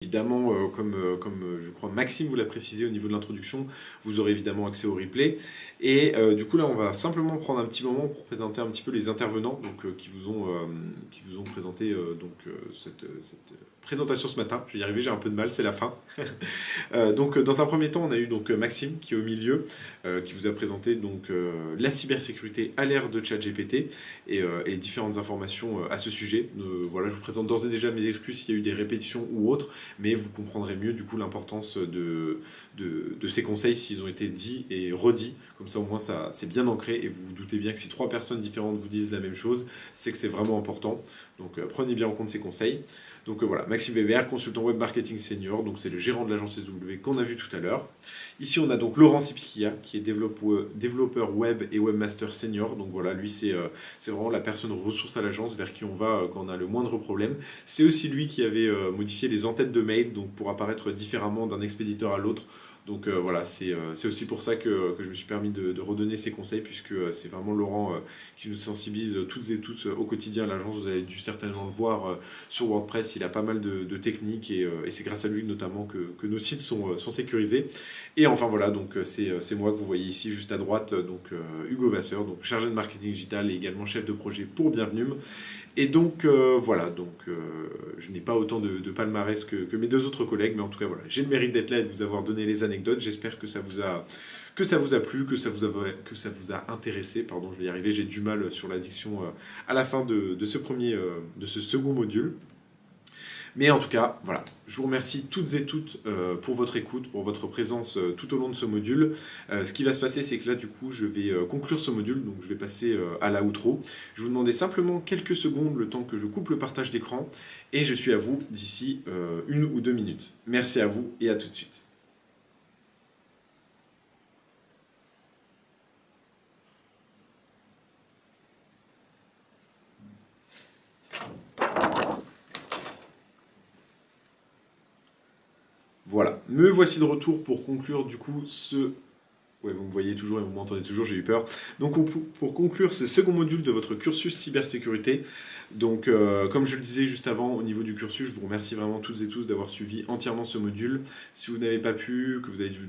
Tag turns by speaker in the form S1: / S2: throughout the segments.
S1: Évidemment, comme je crois Maxime vous l'a précisé au niveau de l'introduction, vous aurez évidemment accès au replay. Et du coup là, on va simplement prendre un petit moment pour présenter un petit peu les intervenants donc, qui vous ont présenté cette présentation ce matin. Je vais y arriver, j'ai un peu de mal, c'est la fin. Donc dans un premier temps, on a eu donc Maxime qui est au milieu, qui vous a présenté donc la cybersécurité à l'ère de ChatGPT et les différentes informations à ce sujet. Voilà, je vous présente d'ores et déjà mes excuses s'il y a eu des répétitions ou autres, mais vous comprendrez mieux du coup l'importance de ces conseils s'ils ont été dits et redits. Comme ça au moins ça c'est bien ancré et vous vous doutez bien que si 3 personnes différentes vous disent la même chose, c'est que c'est vraiment important. Donc prenez bien en compte ces conseils. Donc voilà, Maxime Weber, consultant web marketing senior, donc c'est le gérant de l'agence SW qu'on a vu tout à l'heure. Ici on a donc Laurent Sipikia qui est développeur web et webmaster senior. Donc voilà, lui c'est vraiment la personne ressource à l'agence vers qui on va quand on a le moindre problème. C'est aussi lui qui avait modifié les en-têtes de mail donc pour apparaître différemment d'un expéditeur à l'autre. Donc voilà, c'est aussi pour ça que je me suis permis de redonner ces conseils, puisque c'est vraiment Laurent qui nous sensibilise toutes et tous au quotidien à l'agence. Vous avez dû certainement le voir sur WordPress, il a pas mal de techniques et c'est grâce à lui notamment que nos sites sont sécurisés. Et enfin voilà, donc c'est moi que vous voyez ici juste à droite, donc Hugo Vasseur, donc chargé de marketing digital et également chef de projet pour Bienvenue. Et donc voilà, donc je n'ai pas autant de palmarès que mes deux autres collègues, mais en tout cas voilà, j'ai le mérite d'être là et de vous avoir donné les anecdotes. J'espère que ça vous a plu, que ça vous a intéressé. Pardon, je vais y arriver, j'ai du mal sur l'addiction à la fin de ce second module. Mais en tout cas, voilà, je vous remercie toutes et toutes pour votre écoute, pour votre présence tout au long de ce module. Ce qui va se passer, c'est que là, du coup, je vais conclure ce module, donc je vais passer à la outro. Je vais vous demander simplement quelques secondes, le temps que je coupe le partage d'écran, et je suis à vous d'ici 1 ou 2 minutes. Merci à vous et à tout de suite. Voilà, me voici de retour pour conclure du coup ce... Ouais, vous me voyez toujours et vous m'entendez toujours, j'ai eu peur. Donc pour conclure ce second module de votre cursus cybersécurité, donc comme je le disais juste avant au niveau du cursus, je vous remercie vraiment toutes et tous d'avoir suivi entièrement ce module. Si vous n'avez pas pu, que vous avez dû...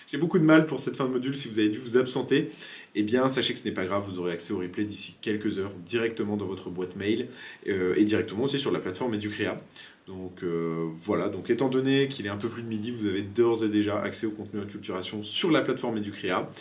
S1: J'ai beaucoup de mal pour cette fin de module, si vous avez dû vous absenter, eh bien sachez que ce n'est pas grave, vous aurez accès au replay d'ici quelques heures directement dans votre boîte mail et directement aussi sur la plateforme Educrea. Donc voilà, donc étant donné qu'il est un peu plus de midi, vous avez d'ores et déjà accès au contenu Acculturation sur la plateforme Educrea.